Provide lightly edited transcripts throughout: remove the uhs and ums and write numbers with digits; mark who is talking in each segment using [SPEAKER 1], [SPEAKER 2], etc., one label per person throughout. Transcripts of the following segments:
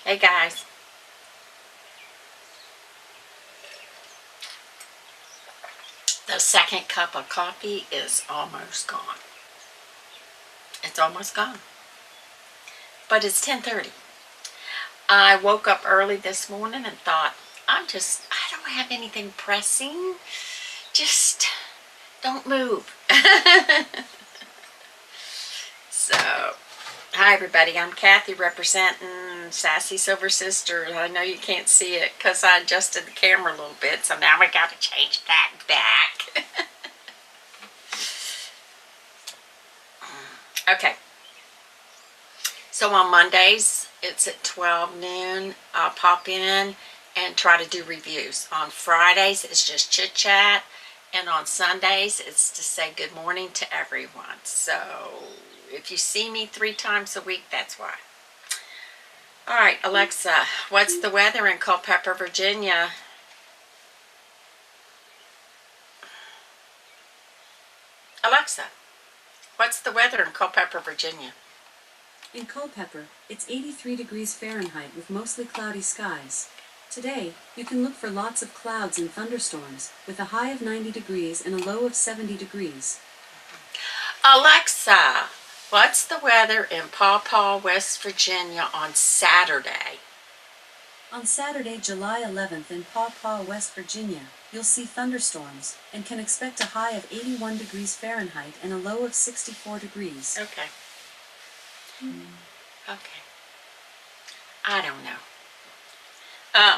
[SPEAKER 1] Hey guys, the second cup of coffee is almost gone. It's almost gone. But it's 10:30. I woke up early this morning and thought, I don't have anything pressing. Just don't move. So, hi everybody, I'm Cathy representing Sassy Silver Sister. I know you can't see it because I adjusted the camera a little bit, so now we got to change that back. Okay. So on Mondays, it's at 12 noon. I'll pop in and try to do reviews. On Fridays, it's just chit chat. And on Sundays, it's to say good morning to everyone. So if you see me 3 times a week, that's why. All right, Alexa, what's the weather in Culpeper, Virginia? Alexa, what's the weather in Culpeper, Virginia?
[SPEAKER 2] In Culpeper, it's 83 degrees Fahrenheit with mostly cloudy skies. Today, you can look for lots of clouds and thunderstorms, with a high of 90 degrees and a low of 70 degrees.
[SPEAKER 1] Alexa, what's the weather in Paw Paw, West Virginia on Saturday?
[SPEAKER 2] On Saturday, July 11th in Paw Paw, West Virginia, you'll see thunderstorms, and can expect a high of 81 degrees Fahrenheit and a low of 64 degrees.
[SPEAKER 1] Okay. Okay. I don't know.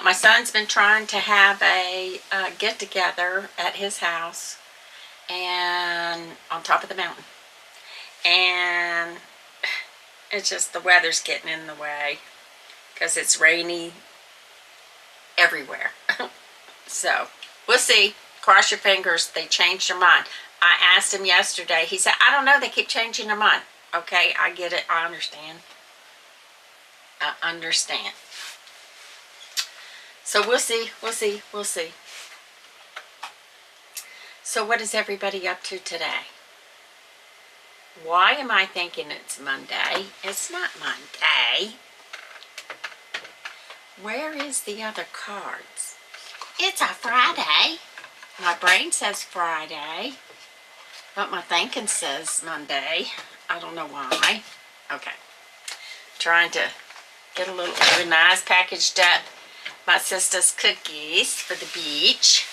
[SPEAKER 1] My son's been trying to have a get-together at his house and on top of the mountain. And it's just the weather's getting in the way because it's rainy everywhere. So, we'll see. Cross your fingers. They changed their mind. I asked him yesterday. He said, I don't know. They keep changing their mind. Okay, I get it. I understand. I understand. So we'll see. We'll see. We'll see. So what is everybody up to today? Why am I thinking it's Monday? It's not Monday. Where is the other cards? It's a Friday. My brain says Friday, but my thinking says Monday. I don't know why. Okay. Trying to get a little organized, packaged up my sister's cookies for the beach.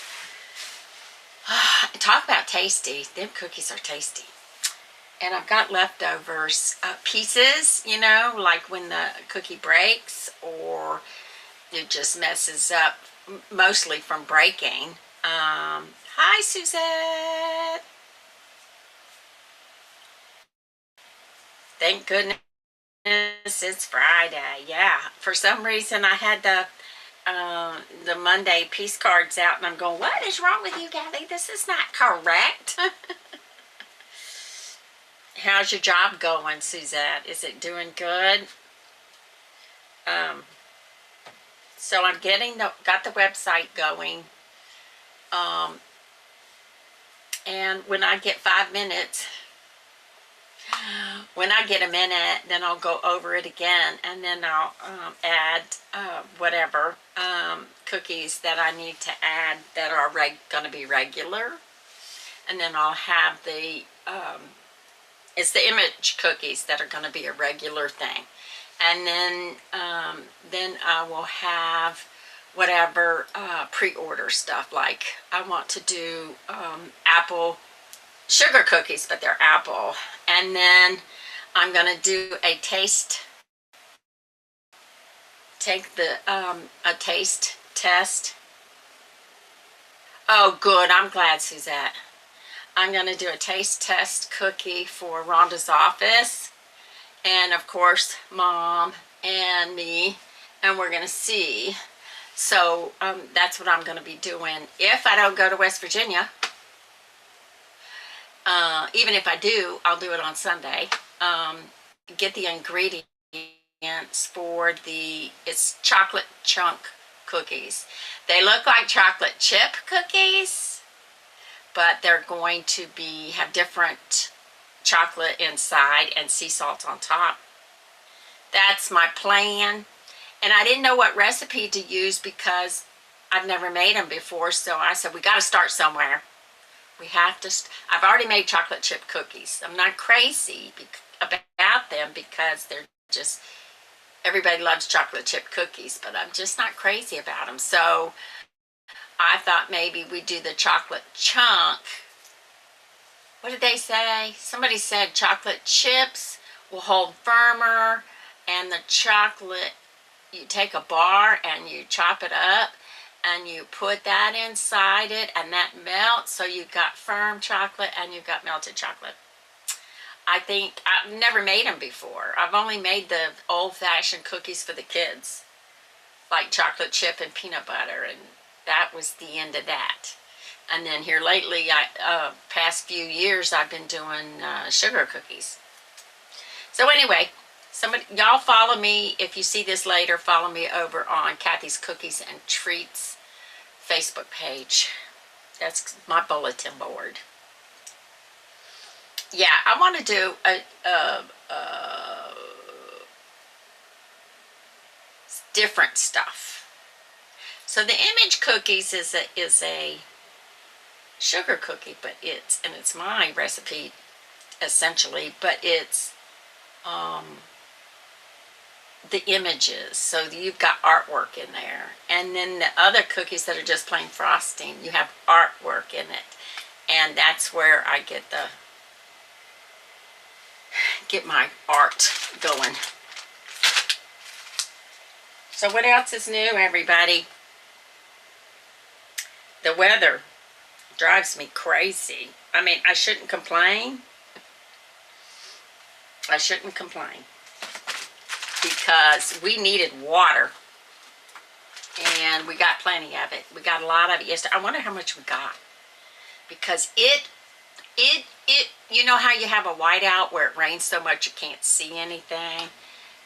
[SPEAKER 1] Talk about tasty. Them cookies are tasty. And I've got leftovers pieces, you know, like when the cookie breaks or it just messes up, mostly from breaking. Hi, Suzette. Thank goodness it's Friday. Yeah, for some reason I had the Monday piece cards out and I'm going, what is wrong with you, Cathy? This is not correct. How's your job going, Suzette? Is it doing good? So I'm got the website going. And when I get 5 minutes, when I get a minute, then I'll go over it again, and then I'll add whatever cookies that I need to add that are going to be regular, and then I'll have the it's the image cookies that are going to be a regular thing, and then I will have whatever pre-order stuff, like I want to do apple sugar cookies, but they're apple. And then I'm going to do a taste test. Oh, good. I'm glad, Suzette. I'm going to do a taste test cookie for Rhonda's office. And, of course, Mom and me. And we're going to see. So, that's what I'm going to be doing. If I don't go to West Virginia, even if I do, I'll do it on Sunday. Get the ingredients for it's chocolate chunk cookies. They look like chocolate chip cookies, but they're going to have different chocolate inside and sea salt on top. That's my plan. And I didn't know what recipe to use because I've never made them before. So I said, we got to start somewhere. We have to. I've already made chocolate chip cookies. I'm not crazy about them because they're just, everybody loves chocolate chip cookies, but I'm just not crazy about them. So I thought maybe we'd do the chocolate chunk. What did they say? Somebody said chocolate chips will hold firmer, and the chocolate, you take a bar and you chop it up and you put that inside it and that melts, so you've got firm chocolate and you've got melted chocolate. I think I've never made them before. I've only made the old-fashioned cookies for the kids, like chocolate chip and peanut butter, and that was the end of that. And then here lately, past few years, I've been doing sugar cookies. So anyway, y'all follow me. If you see this later, follow me over on Cathy's Cookies and Treats Facebook page. That's my bulletin board. Yeah, I want to do different stuff. So the image cookies is a sugar cookie, but it's my recipe essentially, but it's the images, so you've got artwork in there. And then the other cookies that are just plain frosting, you have artwork in it, and that's where I get my art going. So what else is new, everybody? The weather drives me crazy. I mean, I shouldn't complain. I shouldn't complain because we needed water and we got plenty of it. We got a lot of it yesterday. I wonder how much we got, because you know how you have a whiteout where it rains so much you can't see anything?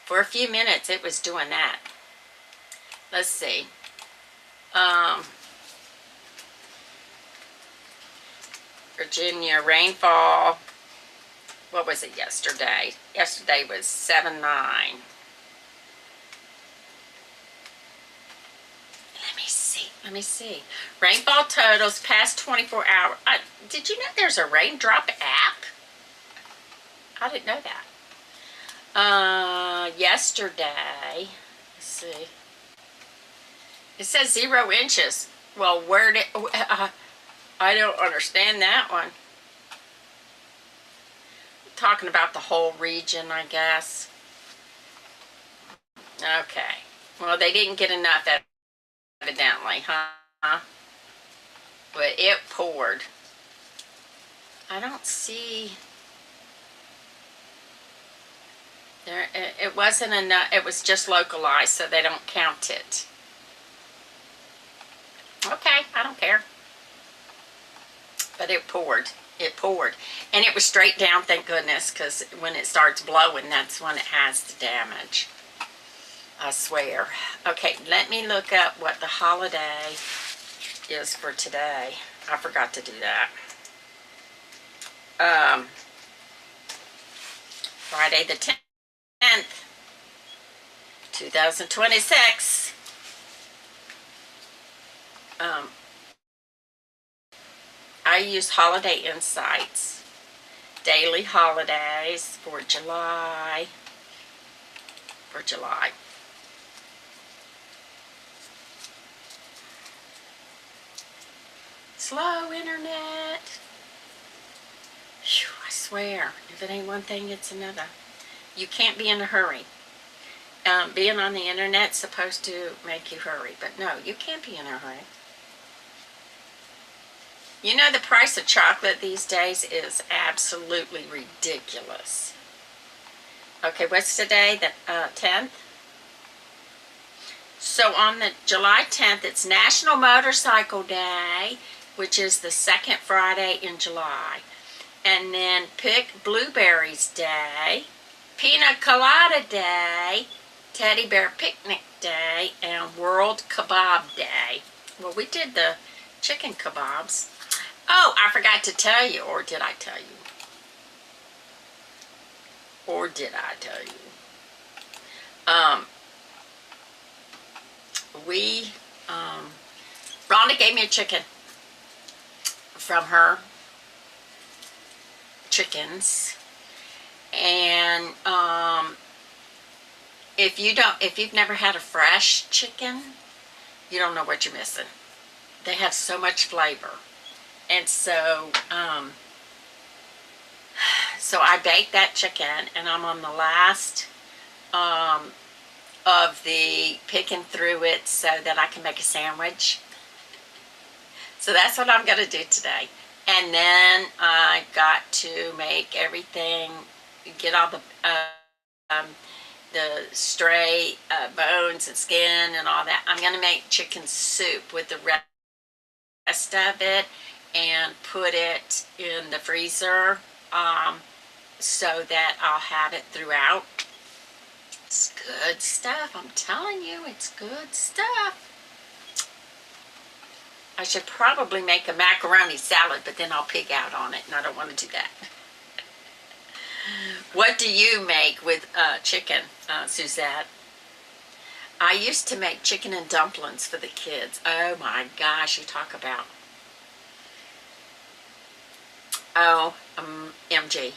[SPEAKER 1] For a few minutes it was doing that. Let's see. Virginia rainfall. What was it yesterday? Yesterday was 7.9. Let me see. Rainfall totals past 24 hours. Did you know there's a raindrop app? I didn't know that. Yesterday, let's see. It says 0 inches. Well, where did... I don't understand that one. Talking about the whole region, I guess. Okay. Well, they didn't get enough, evidently, huh? But it poured. I don't see... There, it wasn't enough. It was just localized, so they don't count it. Okay, I don't care. But it poured. It poured. And it was straight down, thank goodness, because when it starts blowing, that's when it has the damage. I swear. Okay, let me look up what the holiday is for today. I forgot to do that. Friday the 10th, 2026. I use Holiday Insights, daily holidays for July. Slow internet. Whew, I swear, if it ain't one thing, it's another. You can't be in a hurry. Being on the internet's supposed to make you hurry, but no, you can't be in a hurry. You know, the price of chocolate these days is absolutely ridiculous. Okay, what's today? The 10th? So on the July 10th, it's National Motorcycle Day, which is the second Friday in July. And then Pick Blueberries Day, Pina Colada Day, Teddy Bear Picnic Day, and World Kebab Day. Well, we did the chicken kebabs. Oh, I forgot to tell you, or did I tell you? Rhonda gave me a chicken from her chickens, and if you've never had a fresh chicken, you don't know what you're missing. They have so much flavor, and so I baked that chicken, and I'm on the last of the picking through it so that I can make a sandwich. So that's what I'm going to do today. And then I got to make everything, get all the stray bones and skin and all that. I'm going to make chicken soup with the rest of it and put it in the freezer so that I'll have it throughout. It's good stuff. I'm telling you, it's good stuff. I should probably make a macaroni salad, but then I'll pig out on it, and I don't want to do that. What do you make with chicken, Suzette? I used to make chicken and dumplings for the kids. Oh my gosh, you talk about. Oh, MG.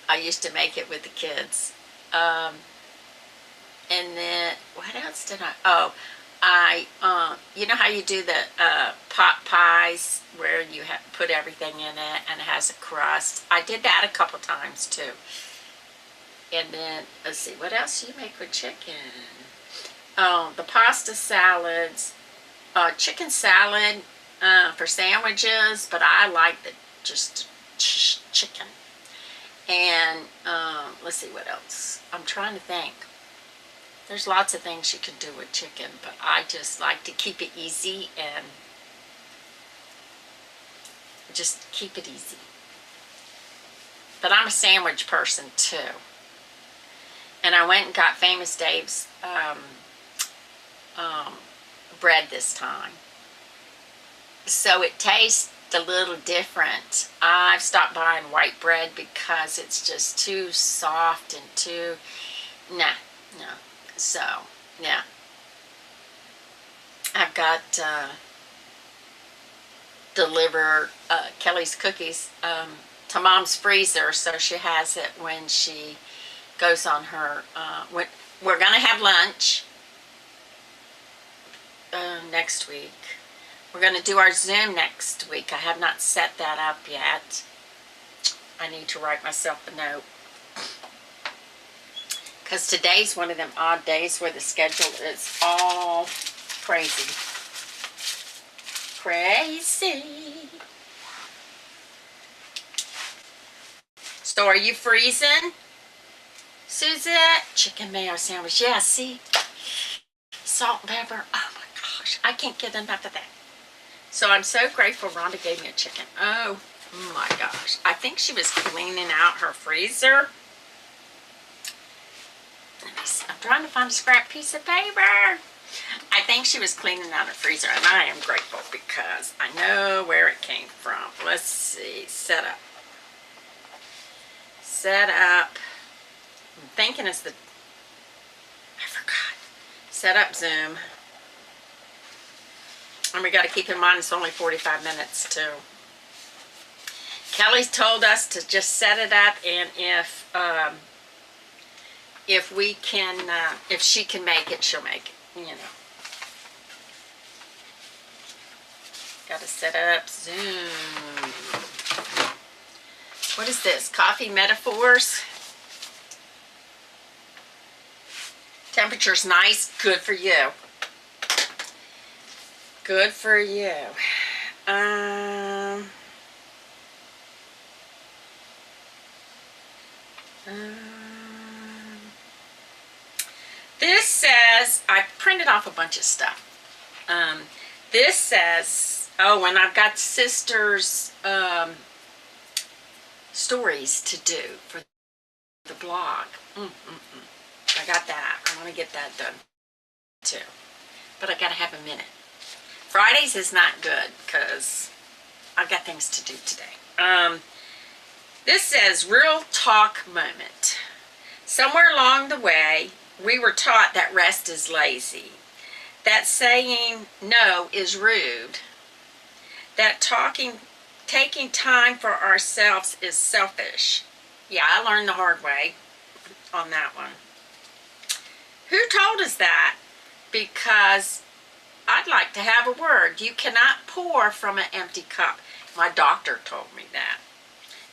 [SPEAKER 1] I used to make it with the kids. And then, what else did you know how you do the pot pies where you put everything in it and it has a crust? I did that a couple times too. And then, let's see, what else do you make with chicken? Oh, the pasta salads, chicken salad for sandwiches, but I like the just chicken. And let's see what else. I'm trying to think. There's lots of things you can do with chicken, but I just like to keep it easy and just keep it easy. But I'm a sandwich person too. And I went and got Famous Dave's bread this time. So it tastes a little different. I've stopped buying white bread because it's just too soft and too, no. So, yeah. I've got deliver Kelly's cookies to Mom's freezer, so she has it when she goes on her, we're going to have lunch next week. We're going to do our Zoom next week. I have not set that up yet. I need to write myself a note. Because today's one of them odd days where the schedule is all crazy. Crazy. So are you freezing, Suzette? Chicken mayo sandwich. Yeah, see? Salt and pepper. Oh my gosh. I can't get enough of that. So I'm so grateful Rhonda gave me a chicken. Oh my gosh. I think she was cleaning out her freezer. I'm trying to find a scrap piece of paper. I think she was cleaning out her freezer, and I am grateful because I know where it came from. Let's see. Set up. Set up. I'm thinking it's the... I forgot. Set up Zoom. And we got to keep in mind it's only 45 minutes too. Kelly's told us to just set it up, and if we can, if she can make it, she'll make it, you know. Got to set up Zoom. What is this? Coffee Metaphors? Temperature's nice. Good for you. Good for you. This says, I printed off a bunch of stuff. This says, oh, and I've got sisters' stories to do for the blog. I got that. I want to get that done too. But I got to have a minute. Fridays is not good because I've got things to do today. This says, real talk moment. Somewhere along the way, we were taught that rest is lazy, that saying no is rude, that taking time for ourselves is selfish. Yeah, I learned the hard way on that one. Who told us that? Because I'd like to have a word. You cannot pour from an empty cup. My doctor told me that.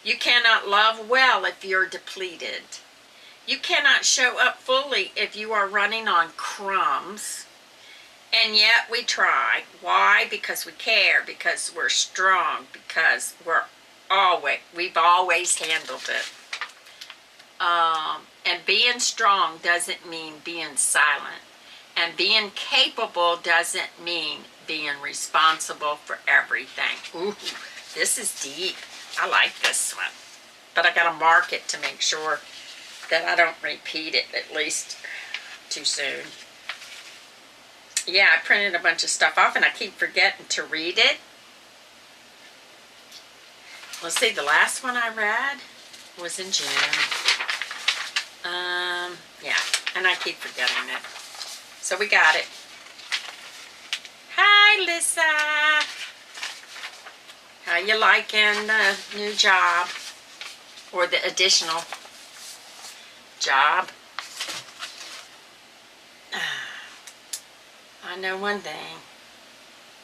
[SPEAKER 1] You cannot love well if you're depleted. You cannot show up fully if you are running on crumbs. And yet we try. Why? Because we care, because we're strong, because we've always handled it. And being strong doesn't mean being silent. And being capable doesn't mean being responsible for everything. Ooh, this is deep. I like this one. But I gotta mark it to make sure that I don't repeat it at least too soon. Yeah, I printed a bunch of stuff off and I keep forgetting to read it. Let's see, the last one I read was in June. Yeah, and I keep forgetting it. So we got it. Hi, Lisa. How you liking the new job? Or the additional job? I know one thing.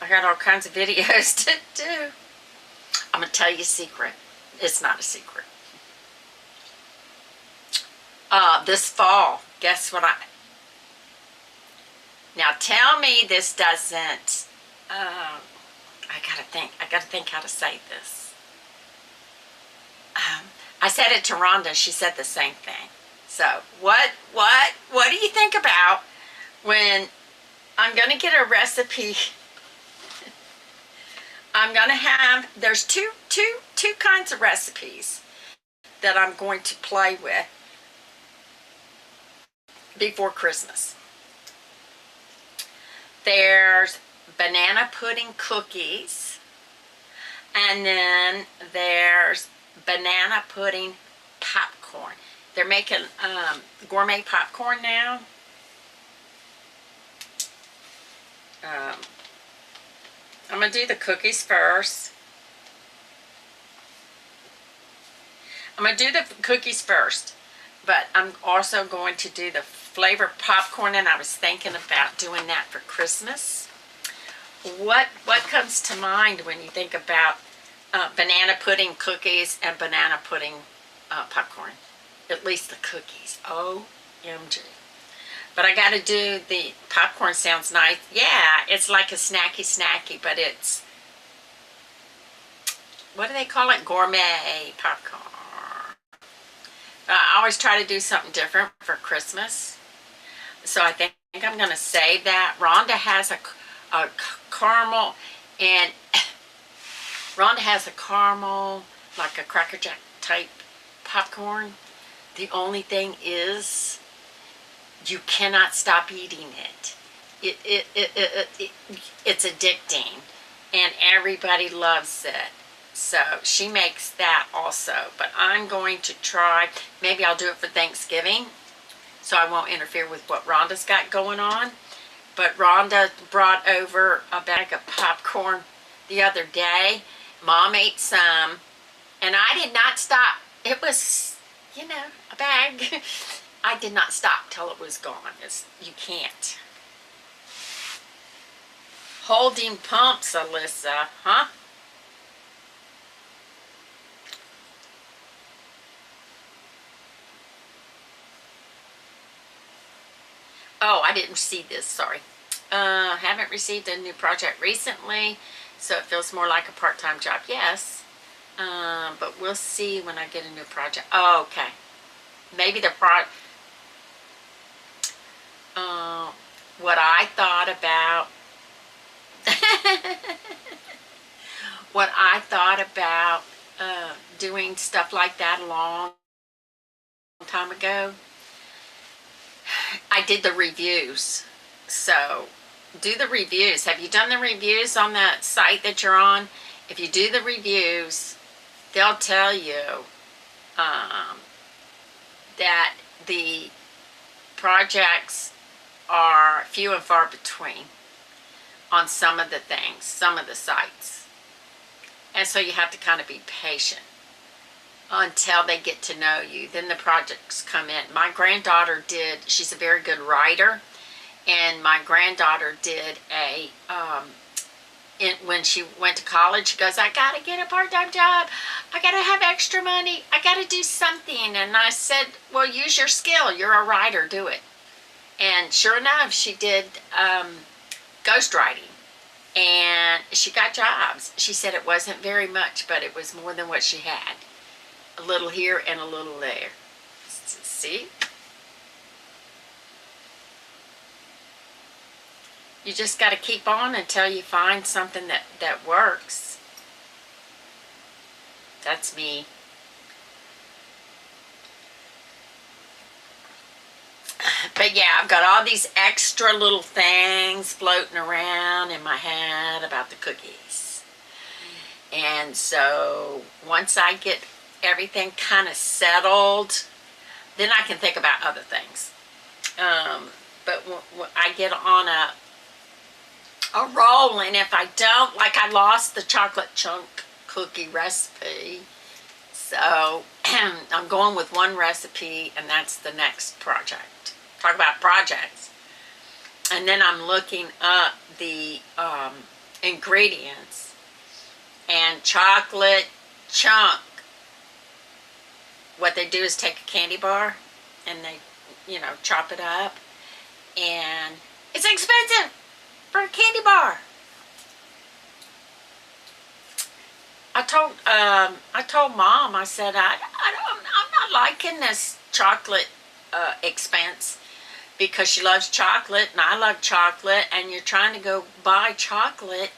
[SPEAKER 1] I got all kinds of videos to do. I'm going to tell you a secret. It's not a secret. This fall, guess what Now tell me this doesn't, I gotta think how to say this. I said it to Rhonda, she said the same thing. So, what do you think about when I'm gonna get a recipe? I'm gonna have, there's two kinds of recipes that I'm going to play with before Christmas. There's banana pudding cookies, and then there's banana pudding popcorn. They're making gourmet popcorn now. I'm going to do the cookies first. But I'm also going to do the flavored popcorn, and I was thinking about doing that for Christmas. What comes to mind when you think about banana pudding cookies and banana pudding popcorn? At least the cookies. OMG. But I got to do the popcorn. Sounds nice. Yeah, it's like a snacky, but it's, what do they call it? Gourmet popcorn. I always try to do something different for Christmas. So I think I'm going to save that. Rhonda has a caramel, and Rhonda has a caramel, like a Cracker Jack type popcorn. The only thing is, you cannot stop eating it. It's addicting, and everybody loves it. So she makes that also. But I'm going to try, maybe I'll do it for Thanksgiving, so I won't interfere with what Rhonda's got going on. But Rhonda brought over a bag of popcorn the other day. Mom ate some, and I did not stop. It was, a bag. I did not stop till it was gone. You can't. Holding pumps, Alyssa, huh? Oh, I didn't see this, sorry. Haven't received a new project recently, so it feels more like a part-time job. Yes, but we'll see when I get a new project. Oh, okay. Maybe the what I thought about what I thought about doing stuff like that a long time ago. I did the reviews. So do the reviews. Have you done the reviews on that site that you're on? If you do the reviews, they'll tell you that the projects are few and far between on some of the things, some of the sites. And so you have to kind of be patient until they get to know you. Then the projects come in. My granddaughter did, she's a very good writer, and my granddaughter did when she went to college, she goes, I gotta get a part-time job. I gotta have extra money. I gotta do something. And I said, well, use your skill. You're a writer. Do it. And sure enough, she did ghostwriting. And she got jobs. She said it wasn't very much, but it was more than what she had. A little here and a little there. See? You just got to keep on until you find something that works. That's me. But yeah, I've got all these extra little things floating around in my head about the cookies. And so once I get everything kind of settled, then I can think about other things. But when I get on a roll, and if I don't, like I lost the chocolate chunk cookie recipe, so I'm going with one recipe, and that's the next project. Talk about projects. And then I'm looking up the ingredients, and chocolate chunk, what they do is take a candy bar and they, chop it up, and it's expensive for a candy bar. I told Mom, I said, I'm not liking this chocolate expense, because she loves chocolate and I love chocolate, and you're trying to go buy chocolate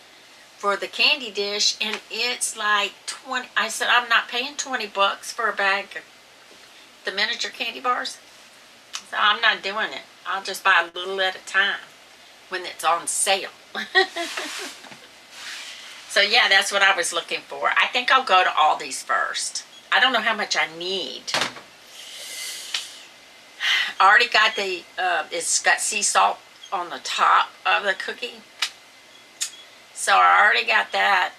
[SPEAKER 1] for the candy dish, and it's like 20. I said, I'm not paying $20 for a bag of the miniature candy bars. So I'm not doing it. I'll just buy a little at a time when it's on sale. So yeah, that's what I was looking for. I think I'll go to Aldi's first. I don't know how much I need. I already got it's got sea salt on the top of the cookie. So I already got that.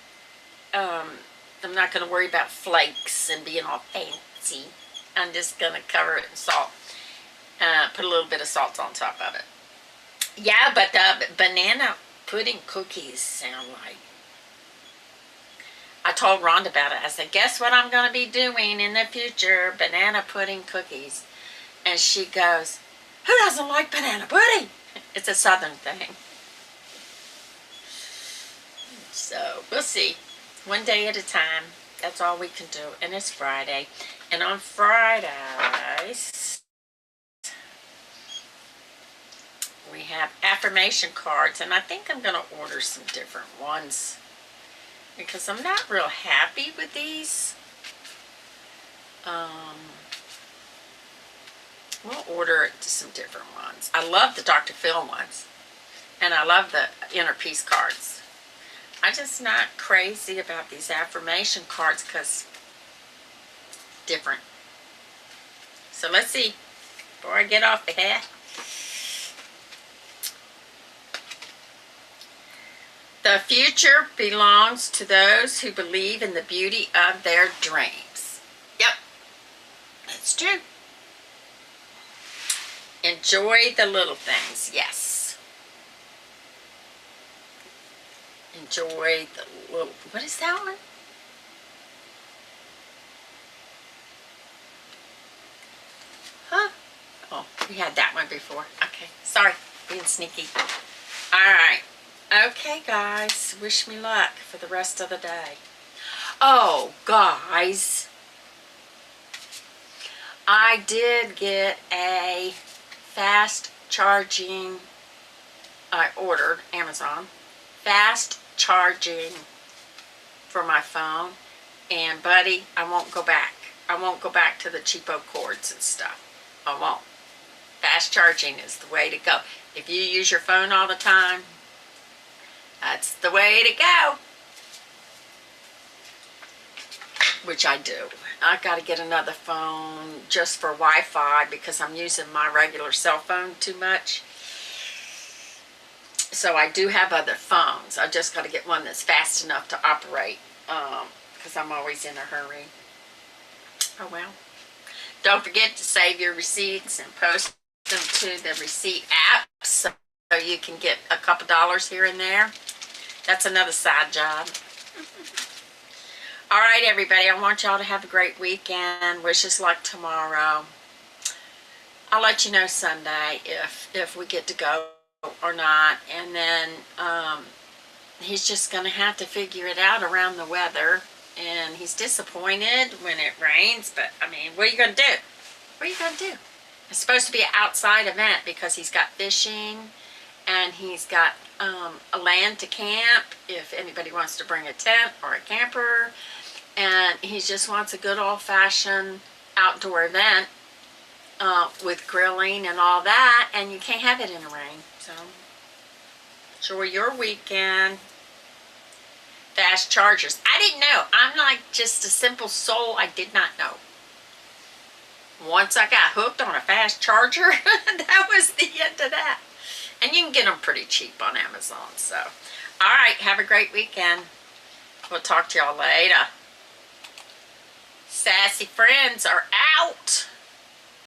[SPEAKER 1] I'm not going to worry about flakes and being all fancy. I'm just going to cover it in salt. Put a little bit of salt on top of it. Yeah, but the banana pudding cookies sound like. I told Rhonda about it. I said, guess what I'm going to be doing in the future? Banana pudding cookies. And she goes, who doesn't like banana pudding? It's a southern thing. So we'll see. One day at a time. That's all we can do. And it's Friday. And on Fridays, we have affirmation cards. And I think I'm going to order some different ones, because I'm not real happy with these. We'll order some different ones. I love the Dr. Phil ones. And I love the inner peace cards. I'm just not crazy about these affirmation cards, because different. So let's see. Before I get off the hat. The future belongs to those who believe in the beauty of their dreams. Yep. That's true. Enjoy the little things. Yes. Enjoy the little... What is that one? Huh? Oh, we had that one before. Okay. Sorry. Being sneaky. Alright. Okay, guys. Wish me luck for the rest of the day. Oh, guys. I did get a fast charging, I ordered Amazon, fast charging for my phone, and buddy, I won't go back. I won't go back to the cheapo cords and stuff. I won't. Fast charging is the way to go. If you use your phone all the time, that's the way to go. Which I do. I got to get another phone just for Wi-Fi because I'm using my regular cell phone too much. So I do have other phones. I just got to get one that's fast enough to operate because I'm always in a hurry. Oh well. Don't forget to save your receipts and post them to the receipt app so you can get a couple dollars here and there. That's another side job. All right, everybody. I want y'all to have a great weekend. Wish us luck tomorrow. I'll let you know Sunday if we get to go or not. And then he's just going to have to figure it out around the weather. And he's disappointed when it rains. But, I mean, what are you going to do? What are you going to do? It's supposed to be an outside event because he's got fishing and he's got a land to camp if anybody wants to bring a tent or a camper. And he just wants a good old-fashioned outdoor event with grilling and all that, and you can't have it in the rain. So enjoy your weekend. Fast chargers. I didn't know. I'm like just a simple soul. I did not know. Once I got hooked on a fast charger, that was the end of that. And you can get them pretty cheap on Amazon. So, all right. Have a great weekend. We'll talk to y'all later. Sassy friends are out.